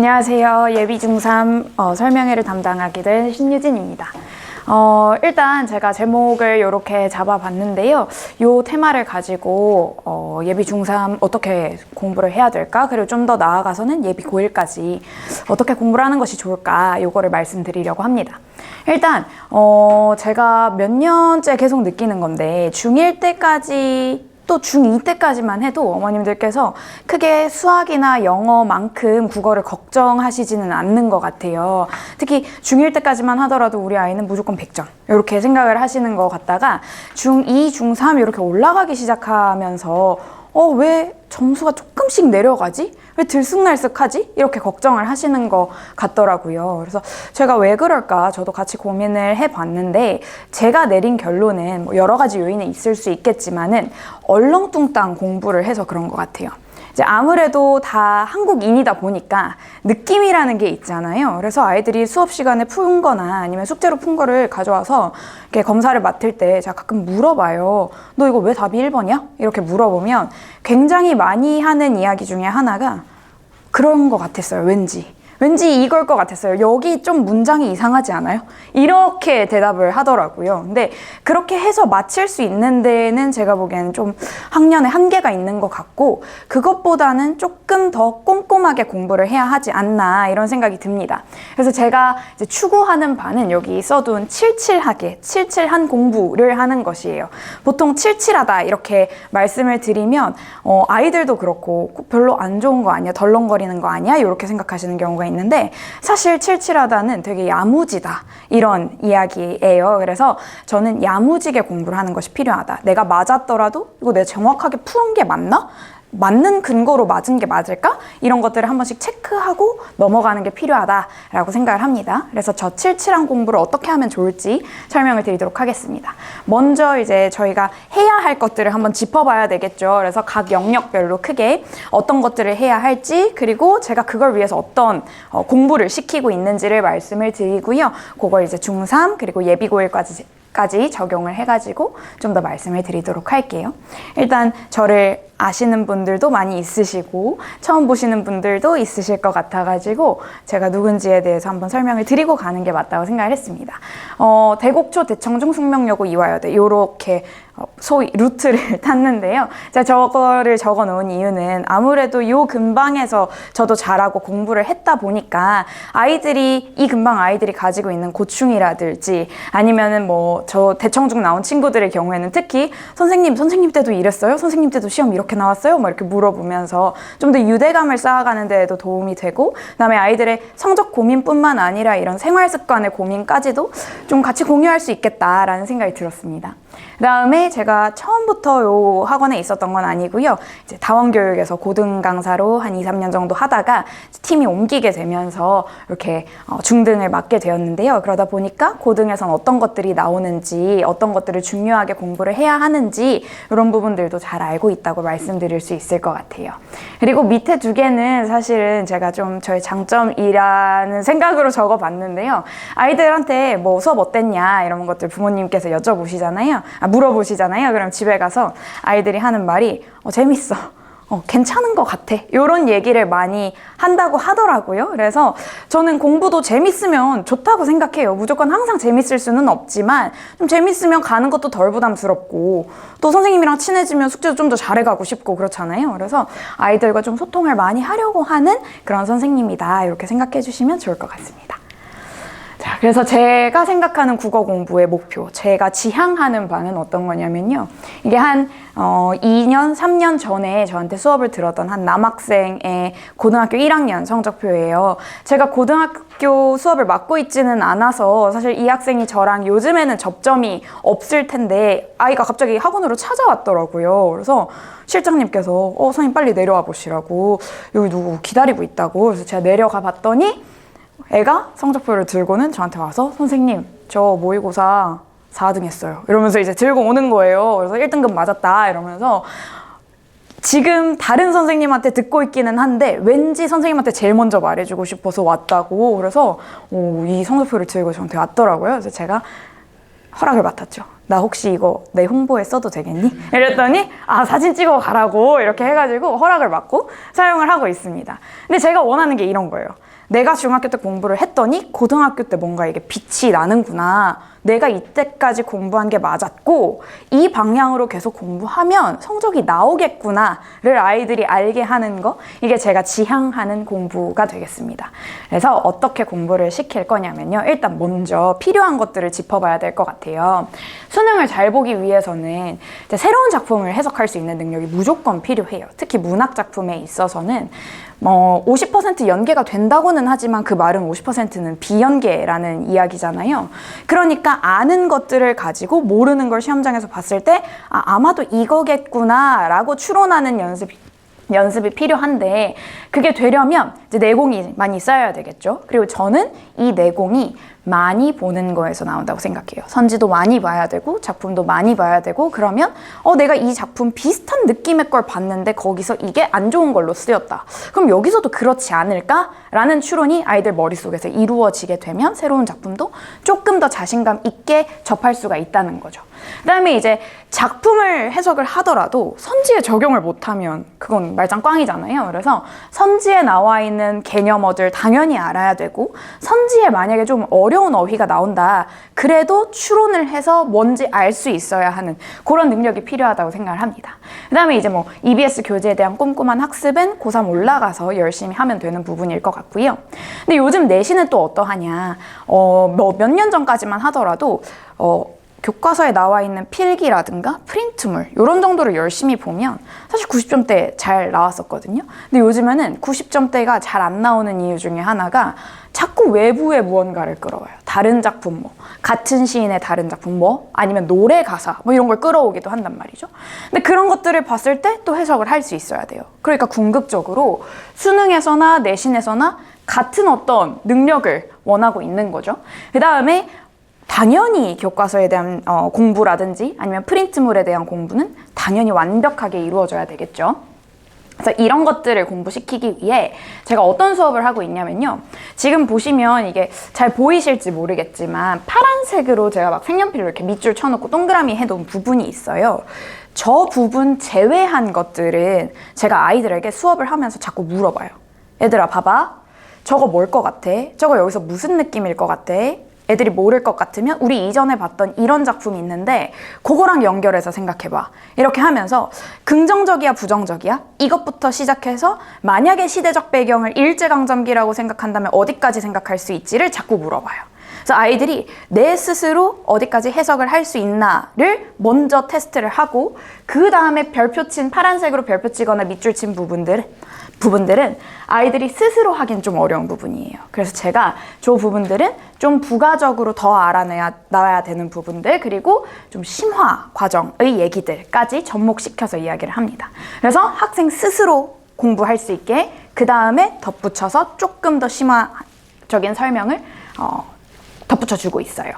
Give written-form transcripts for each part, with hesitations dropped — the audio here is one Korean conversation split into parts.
안녕하세요. 예비 중3 설명회를 담당하게 된 신유진입니다. 일단 제가 제목을 이렇게 잡아봤는데요. 이 테마를 가지고 예비 중3 어떻게 공부를 해야 될까? 그리고 좀 더 나아가서는 예비 고1까지 어떻게 공부를 하는 것이 좋을까? 이거를 말씀드리려고 합니다. 일단 제가 몇 년째 계속 느끼는 건데 중1 때까지 또 중2 때까지만 해도 어머님들께서 크게 수학이나 영어만큼 국어를 걱정하시지는 않는 것 같아요. 특히 중1 때까지만 하더라도 우리 아이는 무조건 100점 이렇게 생각을 하시는 것 같다가 중2, 중3 이렇게 올라가기 시작하면서 왜 점수가 조금씩 내려가지? 왜 들쑥날쑥하지? 이렇게 걱정을 하시는 것 같더라고요. 그래서 제가 왜 그럴까 저도 같이 고민을 해봤는데 제가 내린 결론은 뭐 여러 가지 요인이 있을 수 있겠지만은 얼렁뚱땅 공부를 해서 그런 것 같아요. 이제 아무래도 다 한국인이다 보니까 느낌이라는 게 있잖아요. 그래서 아이들이 수업 시간에 푼 거나 아니면 숙제로 푼 거를 가져와서 이렇게 검사를 맡을 때 제가 가끔 물어봐요. 너 이거 왜 답이 1번이야? 이렇게 물어보면 굉장히 많이 하는 이야기 중에 하나가 그런 것 같았어요. 왠지 이걸 것 같았어요. 여기 좀 문장이 이상하지 않아요? 이렇게 대답을 하더라고요. 근데 그렇게 해서 맞힐 수 있는 데는 제가 보기에는 좀 학년에 한계가 있는 것 같고 그것보다는 조금 더 꼼꼼하게 공부를 해야 하지 않나 이런 생각이 듭니다. 그래서 제가 이제 추구하는 바는 여기 써둔 칠칠하게, 칠칠한 공부를 하는 것이에요. 보통 칠칠하다 이렇게 말씀을 드리면 아이들도 그렇고 별로 안 좋은 거 아니야? 덜렁거리는 거 아니야? 이렇게 생각하시는 경우가 있는데 사실 칠칠하다는 되게 야무지다 이런 이야기예요. 그래서 저는 야무지게 공부를 하는 것이 필요하다. 내가 맞았더라도 이거 내가 정확하게 푸는 게 맞나? 맞는 근거로 맞은 게 맞을까? 이런 것들을 한 번씩 체크하고 넘어가는 게 필요하다라고 생각을 합니다. 그래서 저 칠칠한 공부를 어떻게 하면 좋을지 설명을 드리도록 하겠습니다. 먼저 이제 저희가 해야 할 것들을 한번 짚어봐야 되겠죠. 그래서 각 영역별로 크게 어떤 것들을 해야 할지 그리고 제가 그걸 위해서 어떤 공부를 시키고 있는지를 말씀을 드리고요. 그걸 이제 중3 그리고 예비 고1까지 적용을 해가지고 좀 더 말씀을 드리도록 할게요. 일단 저를 아시는 분들도 많이 있으시고 처음 보시는 분들도 있으실 것 같아가지고 제가 누군지에 대해서 한번 설명을 드리고 가는 게 맞다고 생각을 했습니다. 대곡초 대청중 숙명여고 이화여대 요렇게 소위 루트를 탔는데요. 제가 저거를 적어 놓은 이유는 아무래도 요 근방에서 저도 잘하고 공부를 했다 보니까 이 근방 아이들이 가지고 있는 고충이라든지 아니면은 뭐 저 대청중 나온 친구들의 경우에는 특히 선생님 때도 이랬어요? 선생님 때도 시험 이렇게 나왔어요? 막 이렇게 물어보면서 좀 더 유대감을 쌓아가는 데에도 도움이 되고 그다음에 아이들의 성적 고민뿐만 아니라 이런 생활 습관의 고민까지도 좀 같이 공유할 수 있겠다라는 생각이 들었습니다. 그다음에 제가 처음부터 요 학원에 있었던 건 아니고요. 이제 다원교육에서 고등 강사로 한 2, 3년 정도 하다가 팀이 옮기게 되면서 이렇게 중등을 맡게 되었는데요. 그러다 보니까 고등에선 어떤 것들이 나오는지 어떤 것들을 중요하게 공부를 해야 하는지 이런 부분들도 잘 알고 있다고 말씀드릴 수 있을 것 같아요. 그리고 밑에 두 개는 사실은 제가 좀 저의 장점이라는 생각으로 적어봤는데요. 아이들한테 뭐 수업 어땠냐 이런 것들 부모님께서 여쭤보시잖아요. 물어보시잖아요. 그럼 집에 가서 아이들이 하는 말이 재밌어. 괜찮은 것 같아. 이런 얘기를 많이 한다고 하더라고요. 그래서 저는 공부도 재밌으면 좋다고 생각해요. 무조건 항상 재밌을 수는 없지만 좀 재밌으면 가는 것도 덜 부담스럽고 또 선생님이랑 친해지면 숙제도 좀 더 잘해가고 싶고 그렇잖아요. 그래서 아이들과 좀 소통을 많이 하려고 하는 그런 선생님이다. 이렇게 생각해 주시면 좋을 것 같습니다. 자, 그래서 제가 생각하는 국어 공부의 목표, 제가 지향하는 바는 어떤 거냐면요. 이게 한 2년, 3년 전에 저한테 수업을 들었던 한 남학생의 고등학교 1학년 성적표예요. 제가 고등학교 수업을 맡고 있지는 않아서 사실 이 학생이 저랑 요즘에는 접점이 없을 텐데 아이가 갑자기 학원으로 찾아왔더라고요. 그래서 실장님께서 선생님 빨리 내려와 보시라고 여기 누구 기다리고 있다고. 그래서 제가 내려가 봤더니 애가 성적표를 들고는 저한테 와서 선생님 저 모의고사 4등 했어요 이러면서 이제 들고 오는 거예요. 그래서 1등급 맞았다 이러면서 지금 다른 선생님한테 듣고 있기는 한데 왠지 선생님한테 제일 먼저 말해주고 싶어서 왔다고. 그래서 이 성적표를 들고 저한테 왔더라고요. 그래서 제가 허락을 맡았죠. 나 혹시 이거 내 홍보에 써도 되겠니? 이랬더니 사진 찍어 가라고 이렇게 해가지고 허락을 받고 사용을 하고 있습니다. 근데 제가 원하는 게 이런 거예요. 내가 중학교 때 공부를 했더니 고등학교 때 뭔가 이게 빛이 나는구나. 내가 이때까지 공부한 게 맞았고 이 방향으로 계속 공부하면 성적이 나오겠구나를 아이들이 알게 하는 거, 이게 제가 지향하는 공부가 되겠습니다. 그래서 어떻게 공부를 시킬 거냐면요. 일단 먼저 필요한 것들을 짚어봐야 될 것 같아요. 수능을 잘 보기 위해서는 이제 새로운 작품을 해석할 수 있는 능력이 무조건 필요해요. 특히 문학 작품에 있어서는 50% 연계가 된다고는 하지만 그 말은 50%는 비연계라는 이야기잖아요. 그러니까 아는 것들을 가지고 모르는 걸 시험장에서 봤을 때 아마도 이거겠구나 라고 추론하는 연습이 필요한데, 그게 되려면 이제 내공이 많이 쌓여야 되겠죠. 그리고 저는 이 내공이 많이 보는 거에서 나온다고 생각해요. 선지도 많이 봐야 되고 작품도 많이 봐야 되고, 그러면 내가 이 작품 비슷한 느낌의 걸 봤는데 거기서 이게 안 좋은 걸로 쓰였다. 그럼 여기서도 그렇지 않을까? 라는 추론이 아이들 머릿속에서 이루어지게 되면 새로운 작품도 조금 더 자신감 있게 접할 수가 있다는 거죠. 그 다음에 이제 작품을 해석을 하더라도 선지에 적용을 못하면 그건 말짱 꽝이잖아요. 그래서 선지에 나와 있는 개념어들 당연히 알아야 되고, 선지에 만약에 좀 어려운 어휘가 나온다 그래도 추론을 해서 뭔지 알 수 있어야 하는 그런 능력이 필요하다고 생각을 합니다. 그 다음에 이제 EBS 교재에 대한 꼼꼼한 학습은 고3 올라가서 열심히 하면 되는 부분일 것 같고요. 근데 요즘 내신은 또 어떠하냐, 몇 년 전까지만 하더라도 교과서에 나와 있는 필기라든가 프린트물 이런 정도를 열심히 보면 사실 90점대 잘 나왔었거든요. 근데 요즘에는 90점대가 잘 안 나오는 이유 중에 하나가 자꾸 외부의 무언가를 끌어와요. 다른 작품, 같은 시인의 다른 작품, 아니면 노래 가사 이런 걸 끌어오기도 한단 말이죠. 근데 그런 것들을 봤을 때 또 해석을 할 수 있어야 돼요. 그러니까 궁극적으로 수능에서나 내신에서나 같은 어떤 능력을 원하고 있는 거죠. 그 다음에 당연히 교과서에 대한 공부라든지 아니면 프린트물에 대한 공부는 당연히 완벽하게 이루어져야 되겠죠. 그래서 이런 것들을 공부시키기 위해 제가 어떤 수업을 하고 있냐면요. 지금 보시면 이게 잘 보이실지 모르겠지만 파란색으로 제가 막 색연필로 이렇게 밑줄 쳐놓고 동그라미 해놓은 부분이 있어요. 저 부분 제외한 것들은 제가 아이들에게 수업을 하면서 자꾸 물어봐요. 얘들아 봐봐. 저거 뭘 것 같아? 저거 여기서 무슨 느낌일 것 같아? 애들이 모를 것 같으면 우리 이전에 봤던 이런 작품이 있는데 그거랑 연결해서 생각해봐. 이렇게 하면서 긍정적이야 부정적이야? 이것부터 시작해서 만약에 시대적 배경을 일제강점기라고 생각한다면 어디까지 생각할 수 있지를 자꾸 물어봐요. 그래서 아이들이 내 스스로 어디까지 해석을 할 수 있나를 먼저 테스트를 하고, 그 다음에 별표 친 파란색으로 별표 치거나 밑줄 친 부분들은 아이들이 스스로 하긴 좀 어려운 부분이에요. 그래서 제가 저 부분들은 좀 부가적으로 더 알아놔야 되는 부분들, 그리고 좀 심화 과정의 얘기들까지 접목시켜서 이야기를 합니다. 그래서 학생 스스로 공부할 수 있게 그 다음에 덧붙여서 조금 더 심화적인 설명을 덧붙여주고 있어요.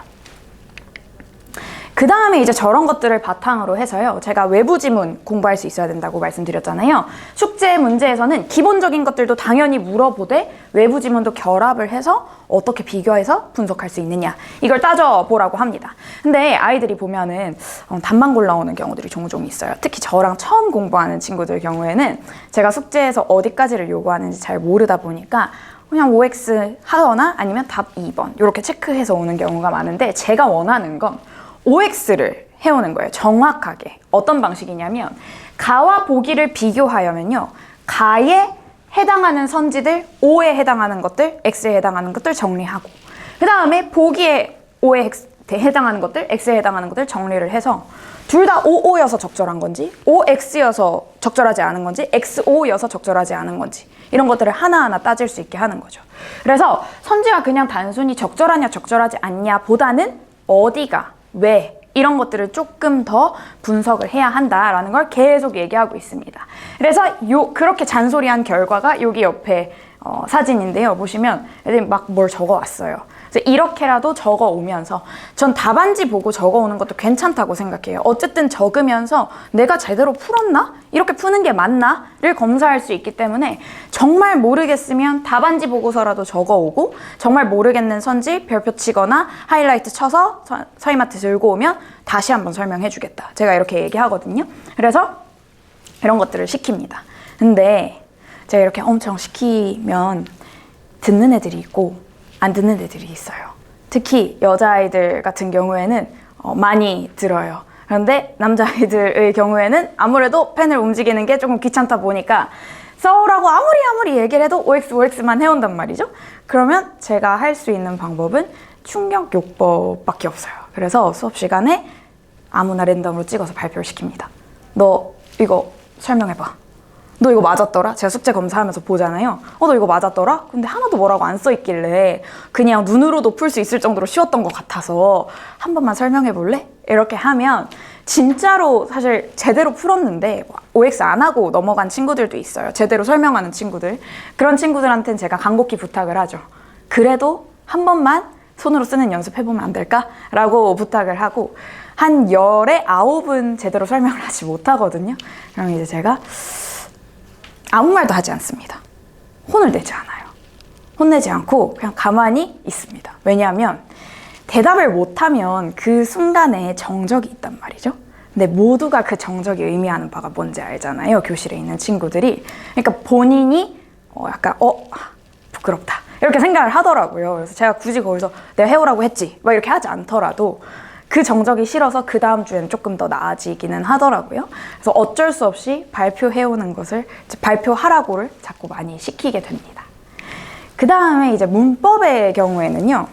그 다음에 이제 저런 것들을 바탕으로 해서요, 제가 외부 지문 공부할 수 있어야 된다고 말씀드렸잖아요. 숙제 문제에서는 기본적인 것들도 당연히 물어보되 외부 지문도 결합을 해서 어떻게 비교해서 분석할 수 있느냐, 이걸 따져보라고 합니다. 근데 아이들이 보면은 답만 골라오는 경우들이 종종 있어요. 특히 저랑 처음 공부하는 친구들 경우에는 제가 숙제에서 어디까지를 요구하는지 잘 모르다 보니까 그냥 OX 하거나 아니면 답 2번 이렇게 체크해서 오는 경우가 많은데, 제가 원하는 건 OX를 해오는 거예요. 정확하게. 어떤 방식이냐면 가와 보기를 비교하여면요, 가에 해당하는 선지들, O에 해당하는 것들, X에 해당하는 것들 정리하고, 그 다음에 보기에 O에 해당하는 것들, X에 해당하는 것들 정리를 해서 둘 다 OO여서 적절한 건지, OX여서 적절하지 않은 건지, XO여서 적절하지 않은 건지, 이런 것들을 하나하나 따질 수 있게 하는 거죠. 그래서 선지가 그냥 단순히 적절하냐 적절하지 않냐 보다는 어디가, 왜, 이런 것들을 조금 더 분석을 해야 한다라는 걸 계속 얘기하고 있습니다. 그래서 그렇게 잔소리한 결과가 여기 옆에 사진인데요. 보시면 애들이 막 뭘 적어왔어요. 그래서 이렇게라도 적어오면서, 전 답안지 보고 적어오는 것도 괜찮다고 생각해요. 어쨌든 적으면서 내가 제대로 풀었나? 이렇게 푸는 게 맞나?를 검사할 수 있기 때문에 정말 모르겠으면 답안지 보고서라도 적어오고, 정말 모르겠는 선지 별표 치거나 하이라이트 쳐서 서희마트 들고 오면 다시 한번 설명해 주겠다. 제가 이렇게 얘기하거든요. 그래서 이런 것들을 시킵니다. 근데 제가 이렇게 엄청 시키면 듣는 애들이 있고 안 듣는 애들이 있어요. 특히 여자아이들 같은 경우에는 많이 들어요. 그런데 남자아이들의 경우에는 아무래도 펜을 움직이는 게 조금 귀찮다 보니까 써오라고 아무리 얘기를 해도 OX만 해온단 말이죠. 그러면 제가 할 수 있는 방법은 충격요법밖에 없어요. 그래서 수업 시간에 아무나 랜덤으로 찍어서 발표를 시킵니다. 너 이거 설명해봐. 너 이거 맞았더라? 제가 숙제 검사하면서 보잖아요. 너 이거 맞았더라? 근데 하나도 뭐라고 안 써있길래 그냥 눈으로도 풀 수 있을 정도로 쉬웠던 것 같아서 한 번만 설명해 볼래? 이렇게 하면 진짜로 사실 제대로 풀었는데 OX 안 하고 넘어간 친구들도 있어요. 제대로 설명하는 친구들. 그런 친구들한테는 제가 간곡히 부탁을 하죠. 그래도 한 번만 손으로 쓰는 연습해보면 안 될까? 라고 부탁을 하고 한 10에 9은 제대로 설명을 하지 못하거든요. 그럼 이제 제가 아무 말도 하지 않습니다. 혼을 내지 않아요. 혼내지 않고 그냥 가만히 있습니다. 왜냐하면 대답을 못하면 그 순간에 정적이 있단 말이죠. 근데 모두가 그 정적이 의미하는 바가 뭔지 알잖아요. 교실에 있는 친구들이. 그러니까 본인이 약간 부끄럽다 이렇게 생각을 하더라고요. 그래서 제가 굳이 거기서 내가 해오라고 했지 막 이렇게 하지 않더라도 그 정적이 싫어서 그 다음 주에는 조금 더 나아지기는 하더라고요. 그래서 어쩔 수 없이 발표해오는 것을 발표하라고를 자꾸 많이 시키게 됩니다. 그 다음에 이제 문법의 경우에는요.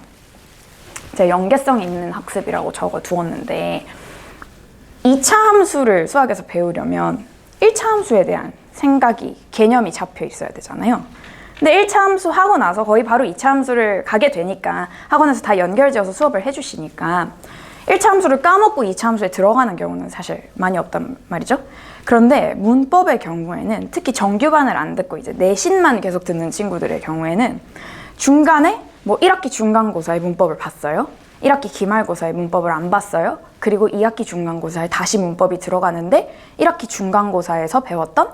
제가 연계성 있는 학습이라고 적어 두었는데 2차 함수를 수학에서 배우려면 1차 함수에 대한 생각이, 개념이 잡혀 있어야 되잖아요. 근데 1차 함수 하고 나서 거의 바로 2차 함수를 가게 되니까 학원에서 다 연결지어서 수업을 해주시니까 1차 함수를 까먹고 2차 함수에 들어가는 경우는 사실 많이 없단 말이죠. 그런데 문법의 경우에는 특히 정규반을 안 듣고 이제 내신만 계속 듣는 친구들의 경우에는 중간에 뭐 1학기 중간고사의 문법을 봤어요. 1학기 기말고사의 문법을 안 봤어요. 그리고 2학기 중간고사에 다시 문법이 들어가는데 1학기 중간고사에서 배웠던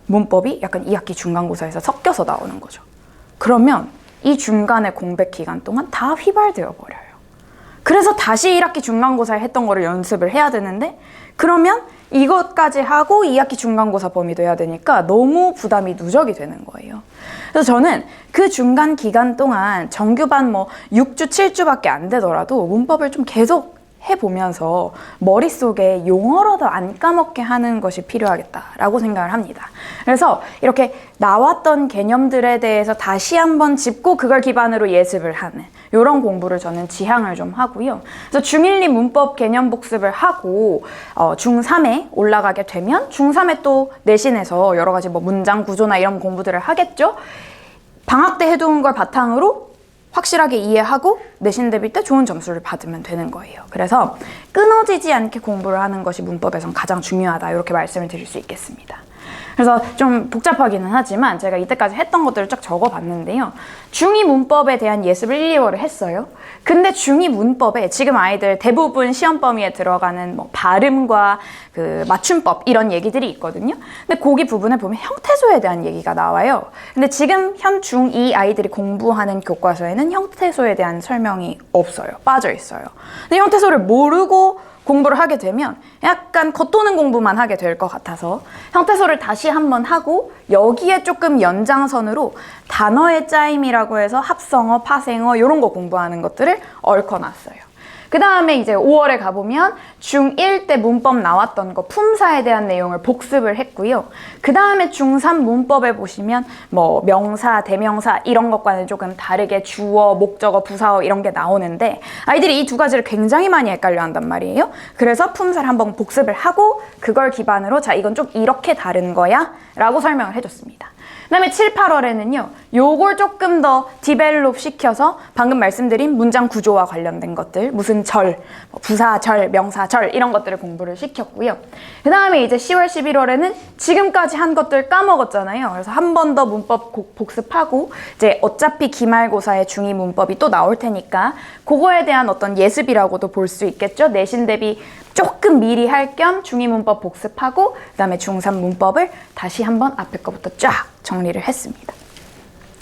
문법이 약간 2학기 중간고사에서 섞여서 나오는 거죠. 그러면 이 중간의 공백 기간 동안 다 휘발되어 버려요. 그래서 다시 1학기 중간고사에 했던 거를 연습을 해야 되는데 그러면 이것까지 하고 2학기 중간고사 범위도 해야 되니까 너무 부담이 누적이 되는 거예요. 그래서 저는 그 중간 기간 동안 정규반 6주, 7주밖에 안 되더라도 문법을 좀 계속 해보면서 머릿속에 용어라도 안 까먹게 하는 것이 필요하겠다라고 생각을 합니다. 그래서 이렇게 나왔던 개념들에 대해서 다시 한번 짚고 그걸 기반으로 예습을 하는 이런 공부를 저는 지향을 좀 하고요. 그래서 중1이 문법 개념 복습을 하고 중3에 올라가게 되면 중3에 또 내신에서 여러 가지 문장 구조나 이런 공부들을 하겠죠. 방학 때 해둔 걸 바탕으로 확실하게 이해하고 내신 대비 때 좋은 점수를 받으면 되는 거예요. 그래서 끊어지지 않게 공부를 하는 것이 문법에선 가장 중요하다 이렇게 말씀을 드릴 수 있겠습니다. 그래서 좀 복잡하기는 하지만 제가 이때까지 했던 것들을 쫙 적어봤는데요. 중2 문법에 대한 예습을 1, 2월을 했어요. 근데 중2 문법에 지금 아이들 대부분 시험 범위에 들어가는 발음과 그 맞춤법 이런 얘기들이 있거든요. 근데 거기 부분에 보면 형태소에 대한 얘기가 나와요. 근데 지금 현 중2 아이들이 공부하는 교과서에는 형태소에 대한 설명이 없어요. 빠져 있어요. 근데 형태소를 모르고 공부를 하게 되면 약간 겉도는 공부만 하게 될 것 같아서 형태소를 다시 한번 하고 여기에 조금 연장선으로 단어의 짜임이라고 해서 합성어, 파생어 이런 거 공부하는 것들을 얽어놨어요. 그 다음에 이제 5월에 가보면 중1 때 문법 나왔던 거 품사에 대한 내용을 복습을 했고요. 그 다음에 중3 문법에 보시면 명사, 대명사 이런 것과는 조금 다르게 주어, 목적어, 부사어 이런 게 나오는데 아이들이 이 두 가지를 굉장히 많이 헷갈려 한단 말이에요. 그래서 품사를 한번 복습을 하고 그걸 기반으로 자 이건 좀 이렇게 다른 거야 라고 설명을 해줬습니다. 그 다음에 7, 8월에는요. 요걸 조금 더 디벨롭 시켜서 방금 말씀드린 문장 구조와 관련된 것들 무슨 절, 부사절, 명사절 이런 것들을 공부를 시켰고요. 그 다음에 이제 10월, 11월에는 지금까지 한 것들 까먹었잖아요. 그래서 한 번 더 문법 복습하고 이제 어차피 기말고사의 중2 문법이 또 나올 테니까 그거에 대한 어떤 예습이라고도 볼 수 있겠죠. 내신 대비 조금 미리 할 겸 중2 문법 복습하고 그 다음에 중3 문법을 다시 한번 앞에 거부터 쫙 정리를 했습니다.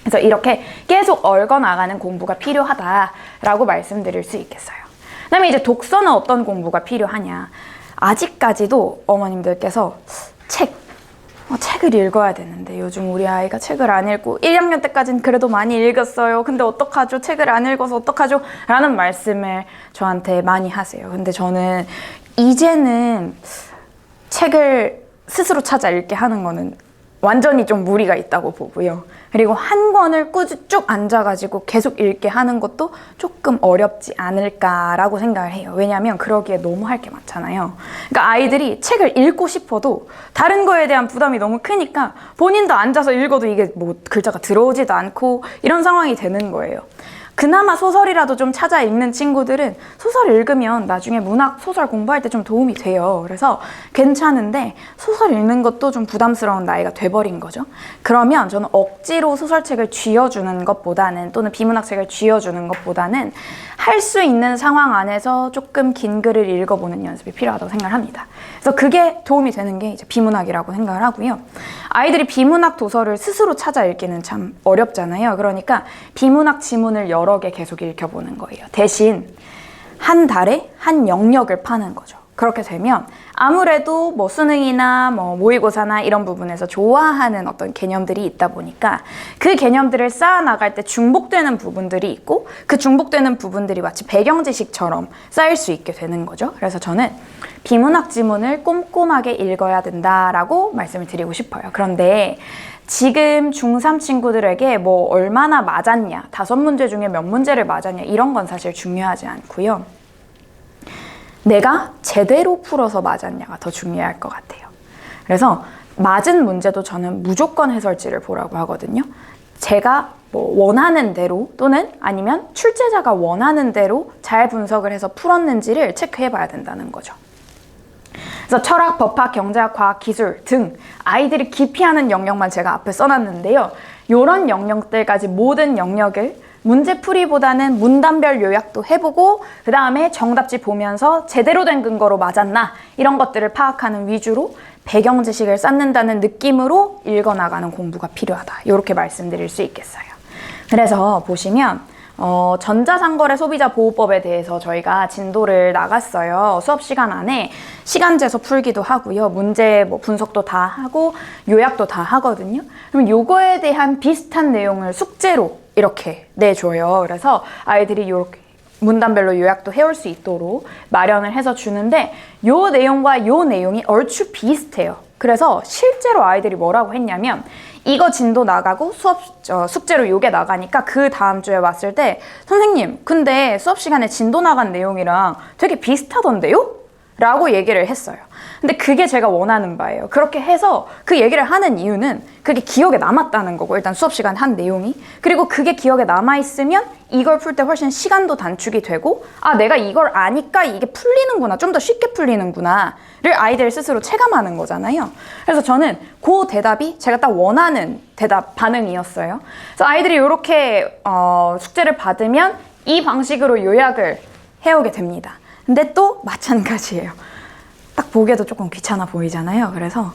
그래서 이렇게 계속 얽어나가는 공부가 필요하다라고 말씀드릴 수 있겠어요. 그 다음에 이제 독서는 어떤 공부가 필요하냐. 아직까지도 어머님들께서 책, 책을 읽어야 되는데 요즘 우리 아이가 책을 안 읽고 1학년 때까지는 그래도 많이 읽었어요. 근데 어떡하죠? 책을 안 읽어서 어떡하죠? 라는 말씀을 저한테 많이 하세요. 근데 저는 이제는 책을 스스로 찾아 읽게 하는 거는 완전히 좀 무리가 있다고 보고요. 그리고 한 권을 쭉 앉아가지고 계속 읽게 하는 것도 조금 어렵지 않을까라고 생각을 해요. 왜냐하면 그러기에 너무 할 게 많잖아요. 그러니까 아이들이 책을 읽고 싶어도 다른 거에 대한 부담이 너무 크니까 본인도 앉아서 읽어도 이게 뭐 글자가 들어오지도 않고 이런 상황이 되는 거예요. 그나마 소설이라도 좀 찾아 읽는 친구들은 소설 읽으면 나중에 문학 소설 공부할 때 좀 도움이 돼요. 그래서 괜찮은데 소설 읽는 것도 좀 부담스러운 나이가 돼버린 거죠. 그러면 저는 억지로 소설책을 쥐어주는 것보다는 또는 비문학책을 쥐어주는 것보다는 할 수 있는 상황 안에서 조금 긴 글을 읽어보는 연습이 필요하다고 생각을 합니다. 그래서 그게 도움이 되는 게 이제 비문학이라고 생각을 하고요. 아이들이 비문학 도서를 스스로 찾아 읽기는 참 어렵잖아요. 그러니까 비문학 지문을 여러 개 계속 읽혀보는 거예요. 대신 한 달에 한 영역을 파는 거죠. 그렇게 되면 아무래도 뭐 수능이나 뭐 모의고사나 이런 부분에서 좋아하는 어떤 개념들이 있다 보니까 그 개념들을 쌓아나갈 때 중복되는 부분들이 있고 그 중복되는 부분들이 마치 배경 지식처럼 쌓일 수 있게 되는 거죠. 그래서 저는 비문학 지문을 꼼꼼하게 읽어야 된다라고 말씀을 드리고 싶어요. 그런데 지금 중3 친구들에게 뭐 얼마나 맞았냐, 5문제 중에 몇 문제를 맞았냐 이런 건 사실 중요하지 않고요. 내가 제대로 풀어서 맞았냐가 더 중요할 것 같아요. 그래서 맞은 문제도 저는 무조건 해설지를 보라고 하거든요. 제가 뭐 원하는 대로 또는 아니면 출제자가 원하는 대로 잘 분석을 해서 풀었는지를 체크해 봐야 된다는 거죠. 그래서 철학, 법학, 경제학, 과학, 기술 등 아이들이 기피하는 영역만 제가 앞에 써놨는데요. 이런 영역들까지 모든 영역을 문제풀이보다는 문단별 요약도 해보고 그 다음에 정답지 보면서 제대로 된 근거로 맞았나 이런 것들을 파악하는 위주로 배경 지식을 쌓는다는 느낌으로 읽어나가는 공부가 필요하다. 이렇게 말씀드릴 수 있겠어요. 그래서 보시면 전자상거래 소비자보호법에 대해서 저희가 진도를 나갔어요. 수업 시간 안에 시간 재서 풀기도 하고요. 문제 뭐 분석도 다 하고 요약도 다 하거든요. 그럼 요거에 대한 비슷한 내용을 숙제로 이렇게 내줘요. 그래서 아이들이 이렇게 문단별로 요약도 해올 수 있도록 마련을 해서 주는데 요 내용과 요 내용이 얼추 비슷해요. 그래서 실제로 아이들이 뭐라고 했냐면 이거 진도 나가고 숙제로 요게 나가니까 그 다음 주에 왔을 때 선생님 근데 수업 시간에 진도 나간 내용이랑 되게 비슷하던데요? 라고 얘기를 했어요. 근데 그게 제가 원하는 바예요. 그렇게 해서 그 얘기를 하는 이유는 그게 기억에 남았다는 거고 일단 수업 시간 한 내용이 그리고 그게 기억에 남아있으면 이걸 풀 때 훨씬 시간도 단축이 되고 아 내가 이걸 아니까 이게 풀리는구나 좀 더 쉽게 풀리는구나 를 아이들 스스로 체감하는 거잖아요. 그래서 저는 그 대답이 제가 딱 원하는 대답 반응이었어요. 그래서 아이들이 이렇게 숙제를 받으면 이 방식으로 요약을 해오게 됩니다. 근데 또 마찬가지예요. 딱 보기에도 조금 귀찮아 보이잖아요. 그래서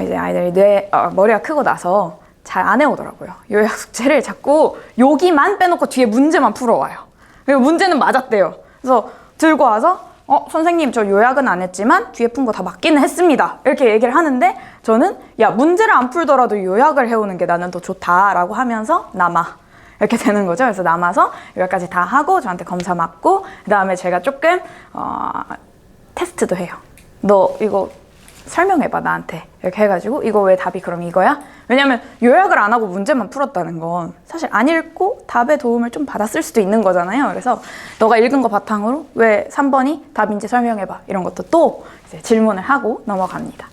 이제 아이들이 머리가 크고 나서 잘 안 해오더라고요. 요약 숙제를 자꾸 여기만 빼놓고 뒤에 문제만 풀어와요. 그리고 문제는 맞았대요. 그래서 들고 와서 선생님 저 요약은 안 했지만 뒤에 푼 거 다 맞기는 했습니다. 이렇게 얘기를 하는데 저는 야 문제를 안 풀더라도 요약을 해오는 게 나는 더 좋다라고 하면서 남아. 이렇게 되는 거죠. 그래서 남아서 여기까지 다 하고 저한테 검사 맞고 그 다음에 제가 조금 테스트도 해요. 너 이거 설명해봐 나한테 이렇게 해가지고 이거 왜 답이 그럼 이거야? 왜냐면 요약을 안 하고 문제만 풀었다는 건 사실 안 읽고 답의 도움을 좀 받았을 수도 있는 거잖아요. 그래서 너가 읽은 거 바탕으로 왜 3번이 답인지 설명해봐 이런 것도 또 이제 질문을 하고 넘어갑니다.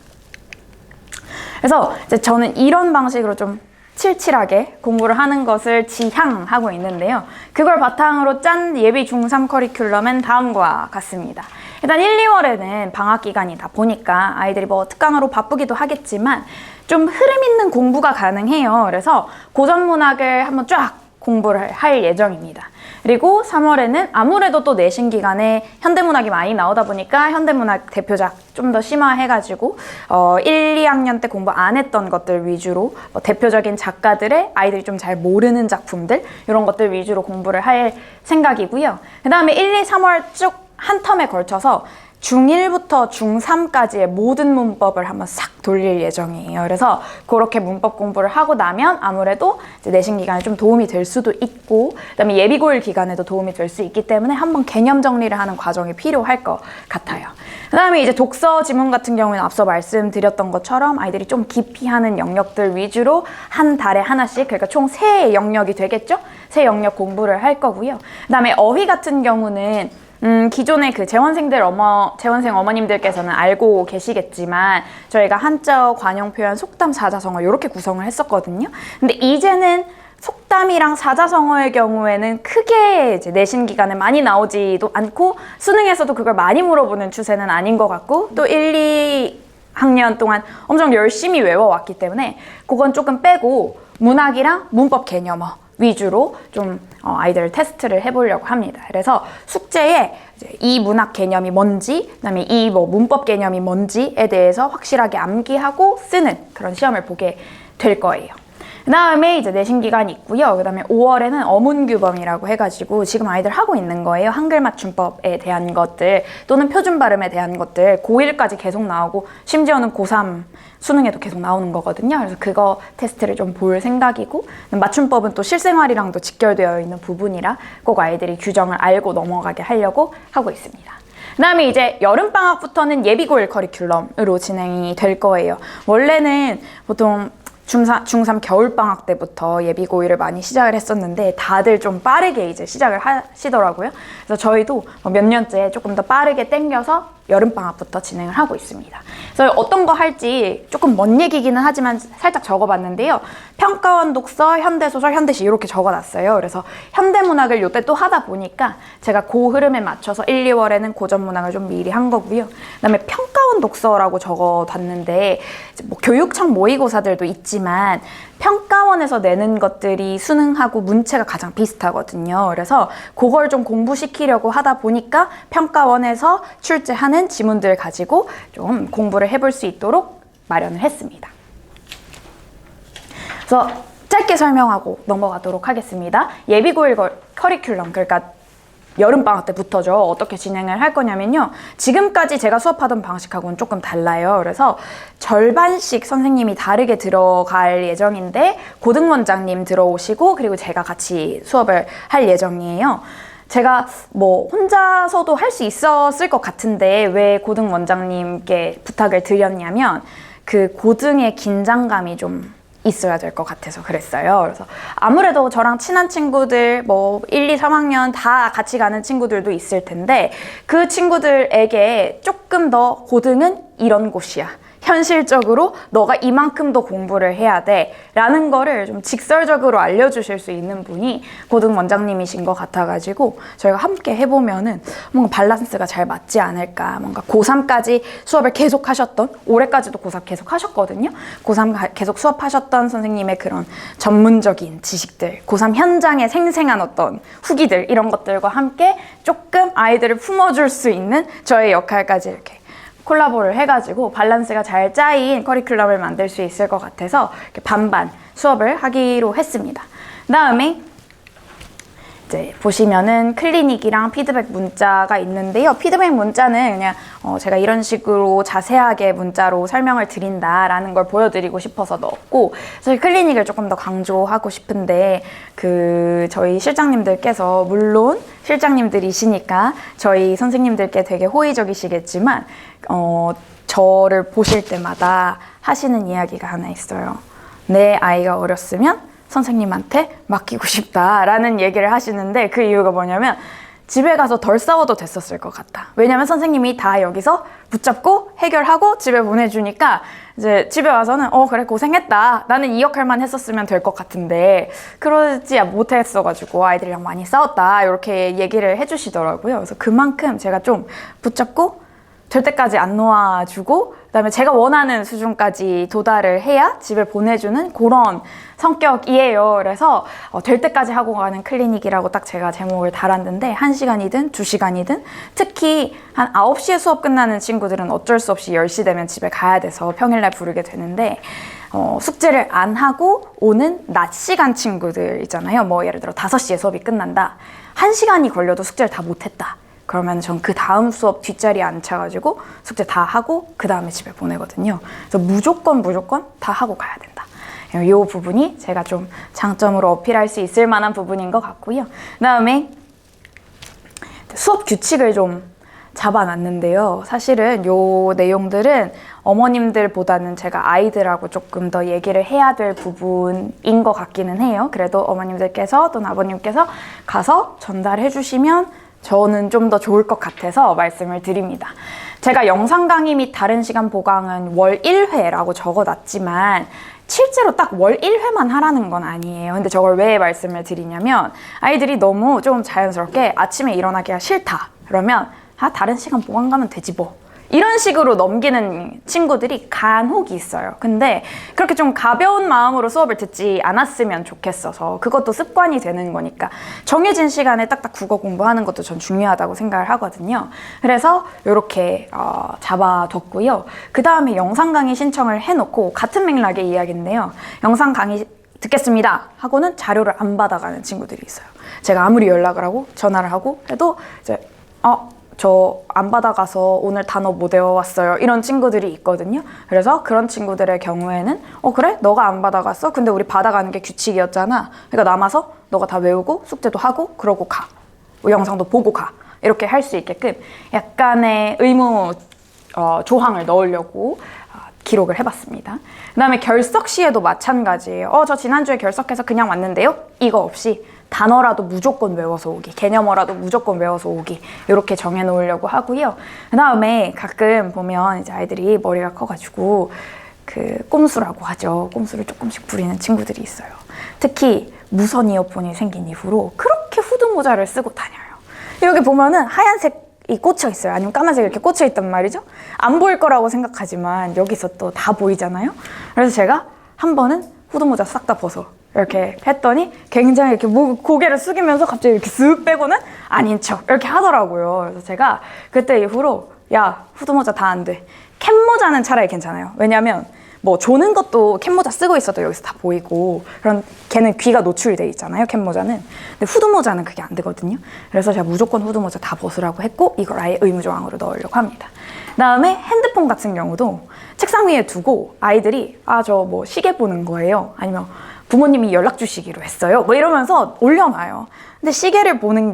그래서 이제 저는 이런 방식으로 좀 칠칠하게 공부를 하는 것을 지향하고 있는데요. 그걸 바탕으로 짠 예비 중3 커리큘럼은 다음과 같습니다. 일단 1, 2월에는 방학 기간이다 보니까 아이들이 뭐 특강으로 바쁘기도 하겠지만 좀 흐름 있는 공부가 가능해요. 그래서 고전문학을 한번 쫙 공부를 할 예정입니다. 그리고 3월에는 아무래도 또 내신 기간에 현대문학이 많이 나오다 보니까 현대문학 대표작 좀 더 심화해가지고 1, 2학년 때 공부 안 했던 것들 위주로 대표적인 작가들의 아이들이 좀 잘 모르는 작품들 이런 것들 위주로 공부를 할 생각이고요. 그 다음에 1, 2, 3월 쭉 한 텀에 걸쳐서 중1부터 중3까지의 모든 문법을 한번 싹 돌릴 예정이에요. 그래서 그렇게 문법 공부를 하고 나면 아무래도 이제 내신 기간에 좀 도움이 될 수도 있고, 그다음에 예비고일 기간에도 도움이 될 수 있기 때문에 한번 개념 정리를 하는 과정이 필요할 것 같아요. 그다음에 이제 독서 지문 같은 경우에는 앞서 말씀드렸던 것처럼 아이들이 좀 깊이 하는 영역들 위주로 한 달에 하나씩, 그러니까 총 3 영역이 되겠죠? 3 영역 공부를 할 거고요. 그다음에 어휘 같은 경우는 기존의 그 재원생 어머님들께서는 알고 계시겠지만 저희가 한자어, 관용 표현, 속담, 사자성어 이렇게 구성을 했었거든요. 근데 이제는 속담이랑 사자성어의 경우에는 크게 이제 내신 기간에 많이 나오지도 않고 수능에서도 그걸 많이 물어보는 추세는 아닌 것 같고, 또 1, 2학년 동안 엄청 열심히 외워왔기 때문에 그건 조금 빼고 문학이랑 문법 개념어 위주로 좀 아이들 테스트를 해보려고 합니다. 그래서 숙제에 이제 이 문학 개념이 뭔지, 그다음에 이 문법 개념이 뭔지에 대해서 확실하게 암기하고 쓰는 그런 시험을 보게 될 거예요. 그 다음에 이제 내신 기간이 있고요. 그 다음에 5월에는 어문규범이라고 해가지고 지금 아이들 하고 있는 거예요. 한글 맞춤법에 대한 것들 또는 표준 발음에 대한 것들 고1까지 계속 나오고 심지어는 고3 수능에도 계속 나오는 거거든요. 그래서 그거 테스트를 좀 볼 생각이고, 맞춤법은 또 실생활이랑도 직결되어 있는 부분이라 꼭 아이들이 규정을 알고 넘어가게 하려고 하고 있습니다. 그 다음에 이제 여름방학부터는 예비고일 커리큘럼으로 진행이 될 거예요. 원래는 보통 중3 겨울방학 때부터 예비고일을 많이 시작을 했었는데 다들 좀 빠르게 이제 시작을 하시더라고요. 그래서 저희도 몇 년째 조금 더 빠르게 땡겨서 여름방학부터 진행을 하고 있습니다. 그래서 어떤 거 할지 조금 먼 얘기기는 하지만 살짝 적어봤는데요. 평가원 독서, 현대소설, 현대시 이렇게 적어놨어요. 그래서 현대문학을 요때 또 하다 보니까 제가 그 흐름에 맞춰서 1, 2월에는 고전문학을 좀 미리 한 거고요. 그다음에 평가원 독서라고 적어놨는데 뭐 교육청 모의고사들도 있지만 평가원에서 내는 것들이 수능하고 문체가 가장 비슷하거든요. 그래서 그걸 좀 공부시키려고 하다 보니까 평가원에서 출제하는 지문들 가지고 좀 공부를 해볼 수 있도록 마련을 했습니다. 그래서 짧게 설명하고 넘어가도록 하겠습니다. 예비고일 커리큘럼, 그러니까 여름방학 때부터죠. 어떻게 진행을 할 거냐면요. 지금까지 제가 수업하던 방식하고는 조금 달라요. 그래서 절반씩 선생님이 다르게 들어갈 예정인데 고등원장님 들어오시고 그리고 제가 같이 수업을 할 예정이에요. 제가 뭐 혼자서도 할 수 있었을 것 같은데 왜 고등원장님께 부탁을 드렸냐면 그 고등의 긴장감이 좀 있어야 될 것 같아서 그랬어요. 그래서 아무래도 저랑 친한 친구들 뭐 1, 2, 3학년 다 같이 가는 친구들도 있을 텐데 그 친구들에게 조금 더 고등은 이런 곳이야. 현실적으로 너가 이만큼 더 공부를 해야 돼 라는 거를 좀 직설적으로 알려주실 수 있는 분이 고등 원장님이신 것 같아가지고 저희가 함께 해보면은 뭔가 밸런스가 잘 맞지 않을까. 뭔가 고3까지 수업을 계속 하셨던, 올해까지도 고3 계속 하셨거든요. 고3 계속 수업하셨던 선생님의 그런 전문적인 지식들, 고3 현장에 생생한 어떤 후기들 이런 것들과 함께 조금 아이들을 품어줄 수 있는 저의 역할까지 이렇게 콜라보를 해가지고 밸런스가 잘 짜인 커리큘럼을 만들 수 있을 것 같아서 이렇게 반반 수업을 하기로 했습니다. 그 다음에 이제 보시면은 클리닉이랑 피드백 문자가 있는데요. 피드백 문자는 그냥 제가 이런 식으로 자세하게 문자로 설명을 드린다라는 걸 보여드리고 싶어서 넣었고, 저희 클리닉을 조금 더 강조하고 싶은데 저희 실장님들께서 물론 실장님들이시니까 저희 선생님들께 되게 호의적이시겠지만 저를 보실 때마다 하시는 이야기가 하나 있어요. 내 아이가 어렸으면 선생님한테 맡기고 싶다라는 얘기를 하시는데 그 이유가 뭐냐면 집에 가서 덜 싸워도 됐었을 것 같다. 왜냐면 선생님이 다 여기서 붙잡고 해결하고 집에 보내주니까 이제 집에 와서는 그래 고생했다. 나는 이 역할만 했었으면 될 것 같은데 그러지 못했어가지고 아이들이랑 많이 싸웠다. 이렇게 얘기를 해주시더라고요. 그래서 그만큼 제가 좀 붙잡고 될 때까지 안 놓아주고 그다음에 제가 원하는 수준까지 도달을 해야 집에 보내주는 그런 성격이에요. 그래서 될 때까지 하고 가는 클리닉이라고 딱 제가 제목을 달았는데 1시간이든 2시간이든 특히 한 9시에 수업 끝나는 친구들은 어쩔 수 없이 10시 되면 집에 가야 돼서 평일날 부르게 되는데 숙제를 안 하고 오는 낮 시간 친구들 있잖아요. 뭐 예를 들어 5시에 수업이 끝난다. 1시간이 걸려도 숙제를 다 못했다. 그러면 전 그 다음 수업 뒷자리에 앉혀가지고 숙제 다 하고 그 다음에 집에 보내거든요. 그래서 무조건 다 하고 가야 된다. 이 부분이 제가 좀 장점으로 어필할 수 있을 만한 부분인 것 같고요. 그 다음에 수업 규칙을 좀 잡아놨는데요. 사실은 요 내용들은 어머님들보다는 제가 아이들하고 조금 더 얘기를 해야 될 부분인 것 같기는 해요. 그래도 어머님들께서 또는 아버님께서 가서 전달해 주시면 저는 좀 더 좋을 것 같아서 말씀을 드립니다. 제가 영상 강의 및 다른 시간 보강은 월 1회라고 적어놨지만 실제로 딱 월 1회만 하라는 건 아니에요. 근데 저걸 왜 말씀을 드리냐면 아이들이 너무 좀 자연스럽게 아침에 일어나기가 싫다. 그러면 다른 시간 보강 가면 되지 뭐. 이런 식으로 넘기는 친구들이 간혹 있어요. 근데 그렇게 좀 가벼운 마음으로 수업을 듣지 않았으면 좋겠어서 그것도 습관이 되는 거니까 정해진 시간에 딱딱 국어 공부하는 것도 전 중요하다고 생각을 하거든요. 그래서 이렇게 잡아뒀고요. 그 다음에 영상 강의 신청을 해놓고 같은 맥락의 이야기인데요. 영상 강의 듣겠습니다 하고는 자료를 안 받아가는 친구들이 있어요. 제가 아무리 연락을 하고 전화를 하고 해도 이제 저 안 받아가서 오늘 단어 못 외워왔어요. 이런 친구들이 있거든요. 그래서 그런 친구들의 경우에는 그래? 너가 안 받아갔어? 근데 우리 받아가는 게 규칙이었잖아. 그러니까 남아서 너가 다 외우고 숙제도 하고 그러고 가. 영상도 보고 가. 이렇게 할 수 있게끔 약간의 의무 조항을 넣으려고 기록을 해봤습니다. 그 다음에 결석 시에도 마찬가지예요. 저 지난주에 결석해서 그냥 왔는데요. 이거 없이 단어라도 무조건 외워서 오기, 개념어라도 무조건 외워서 오기 이렇게 정해놓으려고 하고요. 그 다음에 가끔 보면 이제 아이들이 머리가 커가지고 그 꼼수라고 하죠. 꼼수를 조금씩 부리는 친구들이 있어요. 특히 무선 이어폰이 생긴 이후로 그렇게 후드 모자를 쓰고 다녀요. 여기 보면은 하얀색이 꽂혀 있어요. 아니면 까만색이 이렇게 꽂혀 있단 말이죠. 안 보일 거라고 생각하지만 여기서 또 다 보이잖아요. 그래서 제가 한 번은 후드 모자 싹 다 벗어 이렇게 했더니 굉장히 이렇게 고개를 숙이면서 갑자기 이렇게 쓱 빼고는 아닌 척 이렇게 하더라고요. 그래서 제가 그때 이후로 야 후드 모자 다 안 돼. 캡 모자는 차라리 괜찮아요. 왜냐면 뭐 조는 것도 캡 모자 쓰고 있어도 여기서 다 보이고 그런 걔는 귀가 노출이 돼 있잖아요. 캡 모자는. 근데 후드 모자는 그게 안 되거든요. 그래서 제가 무조건 후드 모자 다 벗으라고 했고 이걸 아예 의무 조항으로 넣으려고 합니다. 그다음에 핸드폰 같은 경우도 책상 위에 두고 아이들이 저 뭐 시계 보는 거예요. 아니면 부모님이 연락 주시기로 했어요. 뭐 이러면서 올려놔요. 근데 시계를 보는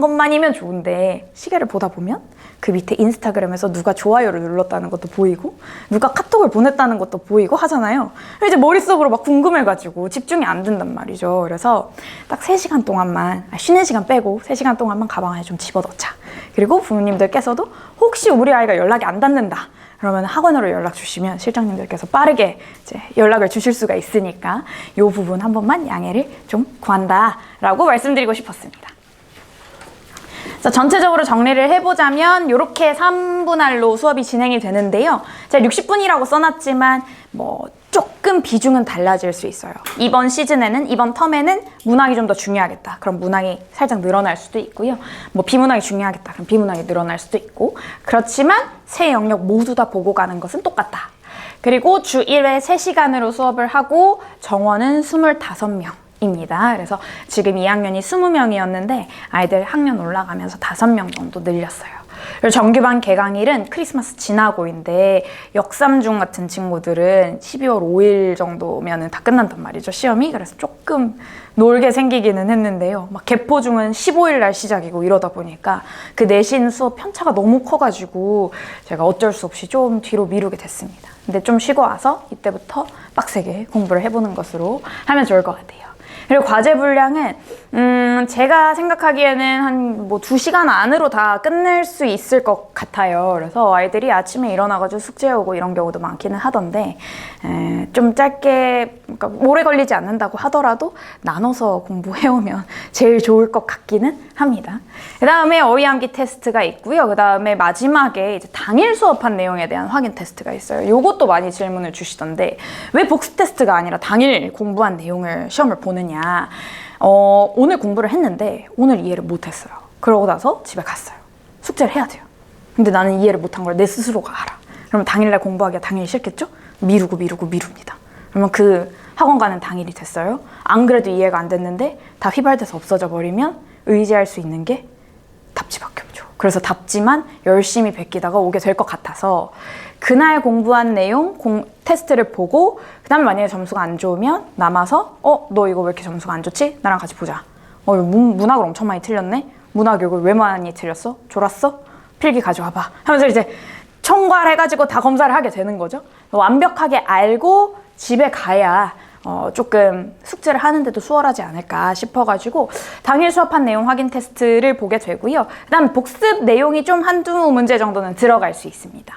것만이면 좋은데 시계를 보다 보면 그 밑에 인스타그램에서 누가 좋아요를 눌렀다는 것도 보이고 누가 카톡을 보냈다는 것도 보이고 하잖아요. 이제 머릿속으로 막 궁금해가지고 집중이 안 된단 말이죠. 그래서 딱 3시간 동안만 쉬는 시간 빼고 3시간 동안만 가방 안에 좀 집어넣자. 그리고 부모님들께서도 혹시 우리 아이가 연락이 안 닿는다. 그러면 학원으로 연락 주시면 실장님들께서 빠르게 이제 연락을 주실 수가 있으니까 이 부분 한 번만 양해를 좀 구한다라고 말씀드리고 싶었습니다. 그래서 전체적으로 정리를 해보자면 이렇게 3분할로 수업이 진행이 되는데요. 제가 60분이라고 써놨지만 뭐 조금 비중은 달라질 수 있어요. 이번 텀에는 문학이 좀 더 중요하겠다. 그럼 문학이 살짝 늘어날 수도 있고요. 뭐 비문학이 중요하겠다. 그럼 비문학이 늘어날 수도 있고. 그렇지만 세 영역 모두 다 보고 가는 것은 똑같다. 그리고 주 1회 3시간으로 수업을 하고 정원은 25명입니다. 그래서 지금 2학년이 20명이었는데 아이들 학년 올라가면서 5명 정도 늘렸어요. 그리고 정규반 개강일은 크리스마스 지나고인데 역삼중 같은 친구들은 12월 5일 정도면 다 끝난단 말이죠, 시험이. 그래서 조금 놀게 생기기는 했는데요. 막 개포중은 15일 날 시작이고 이러다 보니까 그 내신 수업 편차가 너무 커가지고 제가 어쩔 수 없이 좀 뒤로 미루게 됐습니다. 근데 좀 쉬고 와서 이때부터 빡세게 공부를 해보는 것으로 하면 좋을 것 같아요. 그리고 과제 분량은 제가 생각하기에는 한 뭐 2시간 안으로 다 끝낼 수 있을 것 같아요. 그래서 아이들이 아침에 일어나가지고 숙제해오고 이런 경우도 많기는 하던데 좀 짧게, 그러니까 오래 걸리지 않는다고 하더라도 나눠서 공부해오면 제일 좋을 것 같기는 합니다. 그 다음에 어휘암기 테스트가 있고요. 그 다음에 마지막에 이제 당일 수업한 내용에 대한 확인 테스트가 있어요. 이것도 많이 질문을 주시던데 왜 복습 테스트가 아니라 당일 공부한 내용을 시험을 보느냐. 오늘 공부를 했는데 오늘 이해를 못했어요. 그러고 나서 집에 갔어요. 숙제를 해야 돼요. 근데 나는 이해를 못한 걸 내 스스로가 알아. 그러면 당일날 공부하기가 당연히 싫겠죠? 미룹니다. 그러면 그 학원 가는 당일이 됐어요. 안 그래도 이해가 안 됐는데 다 휘발돼서 없어져 버리면 의지할 수 있는 게 다 그래서 답지만 열심히 베끼다가 오게 될 것 같아서 그날 공부한 내용 테스트를 보고 그 다음에 만약에 점수가 안 좋으면 남아서 너 이거 왜 이렇게 점수가 안 좋지? 나랑 같이 보자. 이거 문학을 엄청 많이 틀렸네? 문학 이걸 왜 많이 틀렸어? 졸았어? 필기 가져와봐 하면서 이제 총괄해가지고 다 검사를 하게 되는 거죠. 완벽하게 알고 집에 가야 조금 숙제를 하는데도 수월하지 않을까 싶어가지고 당일 수업한 내용 확인 테스트를 보게 되고요. 그 다음 복습 내용이 좀 한두 문제 정도는 들어갈 수 있습니다.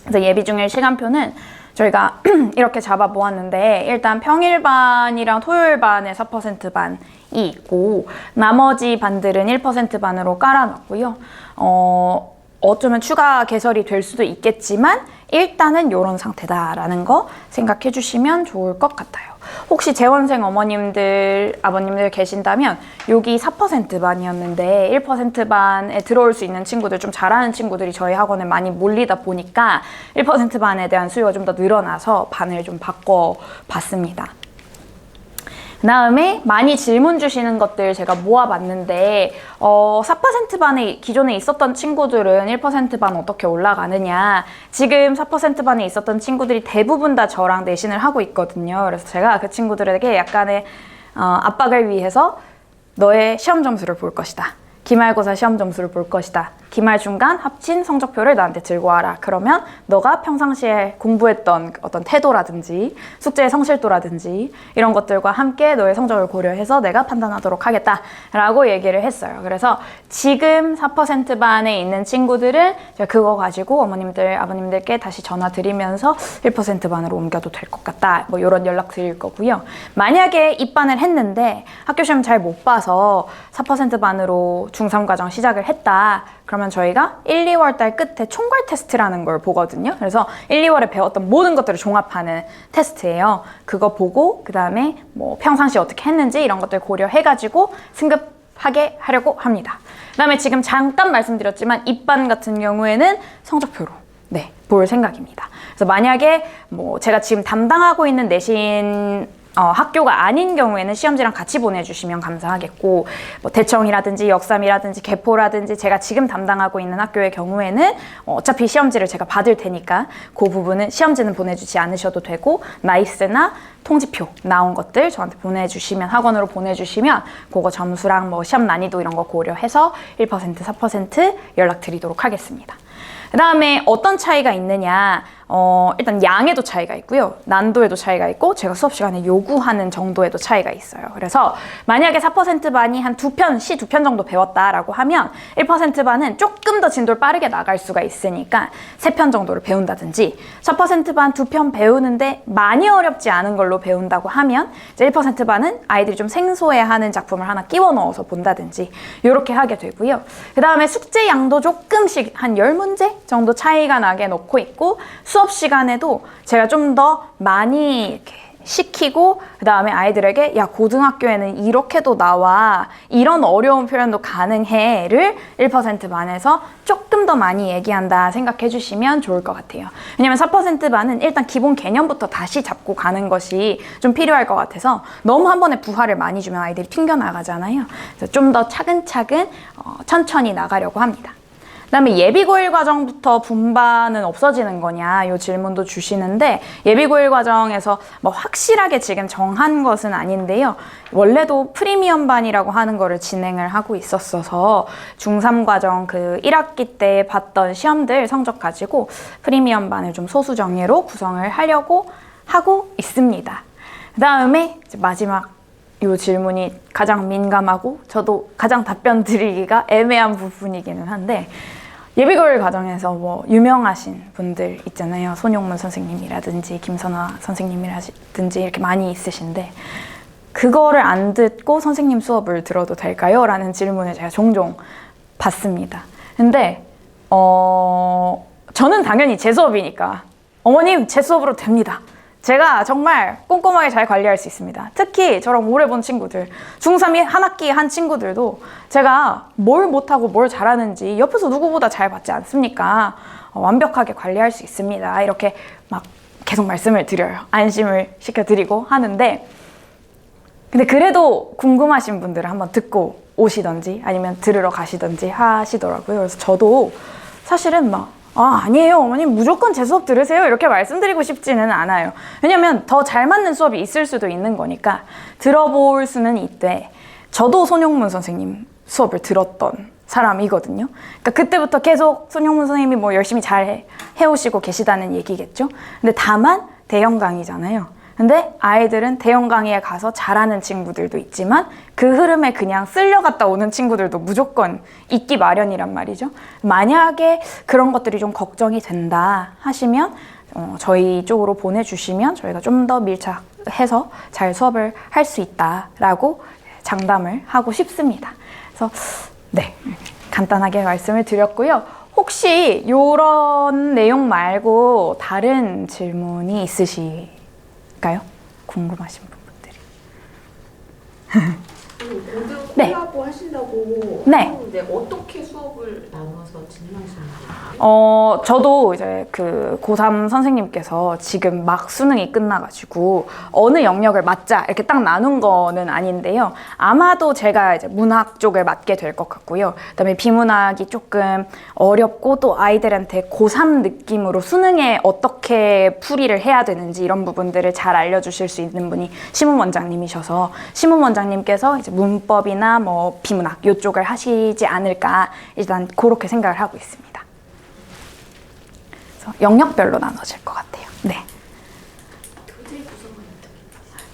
그래서 예비중일 시간표는 저희가 이렇게 잡아보았는데 일단 평일반이랑 토요일반에 4% 반이 있고 나머지 반들은 1% 반으로 깔아놨고요. 어쩌면 추가 개설이 될 수도 있겠지만 일단은 이런 상태다라는 거 생각해 주시면 좋을 것 같아요. 혹시 재원생 어머님들, 아버님들 계신다면 여기 4% 반이었는데 1% 반에 들어올 수 있는 친구들, 좀 잘하는 친구들이 저희 학원에 많이 몰리다 보니까 1% 반에 대한 수요가 좀 더 늘어나서 반을 좀 바꿔봤습니다. 그 다음에 많이 질문 주시는 것들 제가 모아봤는데 4% 반에 기존에 있었던 친구들은 1% 반 어떻게 올라가느냐, 지금 4% 반에 있었던 친구들이 대부분 다 저랑 내신을 하고 있거든요. 그래서 제가 그 친구들에게 약간의 압박을 위해서 너의 시험 점수를 볼 것이다, 기말고사 시험 점수를 볼 것이다, 기말 중간 합친 성적표를 나한테 들고 와라. 그러면 너가 평상시에 공부했던 어떤 태도라든지 숙제의 성실도라든지 이런 것들과 함께 너의 성적을 고려해서 내가 판단하도록 하겠다라고 얘기를 했어요. 그래서 지금 4% 반에 있는 친구들은 제가 그거 가지고 어머님들, 아버님들께 다시 전화 드리면서 1% 반으로 옮겨도 될 것 같다, 뭐 이런 연락 드릴 거고요. 만약에 입반을 했는데 학교 시험 잘 못 봐서 4% 반으로 중3과정 시작을 했다. 그러면 저희가 1, 2월 달 끝에 총괄 테스트라는 걸 보거든요. 그래서 1, 2월에 배웠던 모든 것들을 종합하는 테스트예요. 그거 보고 그 다음에 뭐 평상시 어떻게 했는지 이런 것들 고려해가지고 승급하게 하려고 합니다. 그 다음에 지금 잠깐 말씀드렸지만 입반 같은 경우에는 성적표로 볼 생각입니다. 그래서 만약에 뭐 제가 지금 담당하고 있는 내신 학교가 아닌 경우에는 시험지랑 같이 보내주시면 감사하겠고, 뭐 대청이라든지 역삼이라든지 개포라든지 제가 지금 담당하고 있는 학교의 경우에는 어차피 시험지를 제가 받을 테니까 그 부분은 시험지는 보내주지 않으셔도 되고 나이스나 통지표 나온 것들 저한테 보내주시면, 학원으로 보내주시면 그거 점수랑 뭐 시험 난이도 이런 거 고려해서 1%, 4% 연락드리도록 하겠습니다. 그 다음에 어떤 차이가 있느냐, 일단 양에도 차이가 있고요, 난도에도 차이가 있고 제가 수업 시간에 요구하는 정도에도 차이가 있어요. 그래서 만약에 4% 반이 한 시 2편 정도 배웠다라고 하면 1% 반은 조금 더 진도를 빠르게 나갈 수가 있으니까 3편 정도를 배운다든지, 4% 반 2편 배우는데 많이 어렵지 않은 걸로 배운다고 하면 이제 1% 반은 아이들이 좀 생소해하는 작품을 하나 끼워 넣어서 본다든지 이렇게 하게 되고요. 그 다음에 숙제 양도 조금씩 한 10문제 정도 차이가 나게 놓고 있고, 수업 시간에도 제가 좀 더 많이 이렇게 시키고 그 다음에 아이들에게 야, 고등학교에는 이렇게도 나와, 이런 어려운 표현도 가능해를 1% 반에서 조금 더 많이 얘기한다 생각해 주시면 좋을 것 같아요. 왜냐면 4% 반은 일단 기본 개념부터 다시 잡고 가는 것이 좀 필요할 것 같아서 너무 한 번에 부하를 많이 주면 아이들이 튕겨나가잖아요. 그래서 좀 더 차근차근 천천히 나가려고 합니다. 그 다음에 예비고1 과정부터 분반은 없어지는 거냐, 이 질문도 주시는데, 예비고1 과정에서 뭐 확실하게 지금 정한 것은 아닌데요. 원래도 프리미엄 반이라고 하는 거를 진행을 하고 있었어서 중3 과정 그 1학기 때 봤던 시험들 성적 가지고 프리미엄 반을 좀 소수 정예로 구성을 하려고 하고 있습니다. 그 다음에 마지막 이 질문이 가장 민감하고 저도 가장 답변 드리기가 애매한 부분이기는 한데, 예비고1 과정에서 뭐 유명하신 분들 있잖아요. 손용문 선생님이라든지 김선화 선생님이라든지 이렇게 많이 있으신데 그거를 안 듣고 선생님 수업을 들어도 될까요? 라는 질문을 제가 종종 받습니다. 근데 저는 당연히 제 수업이니까 어머님 제 수업으로 됩니다. 제가 정말 꼼꼼하게 잘 관리할 수 있습니다. 특히 저랑 오래 본 친구들, 중3이 한 학기 한 친구들도 제가 뭘 못하고 뭘 잘하는지 옆에서 누구보다 잘 봤지 않습니까? 완벽하게 관리할 수 있습니다. 이렇게 막 계속 말씀을 드려요. 안심을 시켜드리고 하는데, 근데 그래도 궁금하신 분들은 한번 듣고 오시던지 아니면 들으러 가시던지 하시더라고요. 그래서 저도 사실은 아니에요. 어머님 무조건 제 수업 들으세요. 이렇게 말씀드리고 싶지는 않아요. 왜냐면 더 잘 맞는 수업이 있을 수도 있는 거니까 들어볼 수는 있되 저도 손용문 선생님 수업을 들었던 사람이거든요. 그러니까 그때부터 계속 손용문 선생님이 뭐 열심히 잘 해오시고 계시다는 얘기겠죠. 근데 다만 대형 강의잖아요. 근데 아이들은 대형 강의에 가서 잘하는 친구들도 있지만 그 흐름에 그냥 쓸려갔다 오는 친구들도 무조건 있기 마련이란 말이죠. 만약에 그런 것들이 좀 걱정이 된다 하시면 저희 쪽으로 보내주시면 저희가 좀 더 밀착해서 잘 수업을 할 수 있다라고 장담을 하고 싶습니다. 그래서 네, 간단하게 말씀을 드렸고요. 혹시 이런 내용 말고 다른 질문이 있으실까요? 궁금하신 부분들이. 모두 네. 콜라보 하신다고 네. 하는데 어떻게 수업을 나눠서 진행하시는 거예요? 저도 이제 그 고3 선생님께서 지금 막 수능이 끝나가지고 어느 영역을 맡자 이렇게 딱 나눈 거는 아닌데요. 아마도 제가 이제 문학 쪽을 맡게 될 것 같고요. 그다음에 비문학이 조금 어렵고 또 아이들한테 고3 느낌으로 수능에 어떻게 풀이를 해야 되는지 이런 부분들을 잘 알려주실 수 있는 분이 심은원장님이셔서 심은원장님께서 이제 문법이나 뭐 비문학 이쪽을 하시지 않을까 일단 그렇게 생각을 하고 있습니다. 그래서 영역별로 나눠질 것 같아요. 네.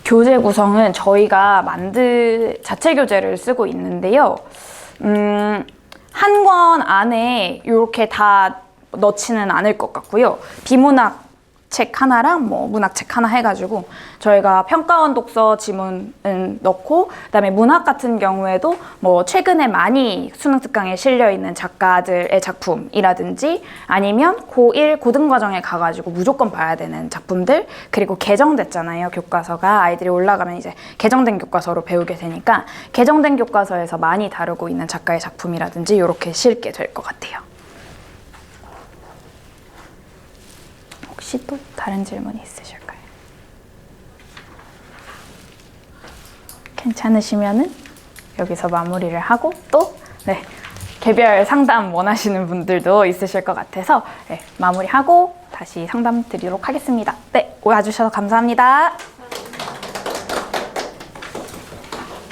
교재 구성은 저희가 자체 교재를 쓰고 있는데요. 한 권 안에 이렇게 다 넣지는 않을 것 같고요. 비문학 책 하나랑 뭐 문학책 하나 해가지고 저희가 평가원 독서 지문은 넣고 그다음에 문학 같은 경우에도 뭐 최근에 많이 수능 특강에 실려 있는 작가들의 작품이라든지 아니면 고1 고등과정에 가가지고 무조건 봐야 되는 작품들 그리고 개정됐잖아요. 교과서가 아이들이 올라가면 이제 개정된 교과서로 배우게 되니까 개정된 교과서에서 많이 다루고 있는 작가의 작품이라든지 이렇게 실게 될 것 같아요. 혹시 또 다른 질문이 있으실까요? 괜찮으시면은 여기서 마무리를 하고 또 개별 상담 원하시는 분들도 있으실 것 같아서 마무리하고 다시 상담 드리도록 하겠습니다. 네, 와주셔서 감사합니다.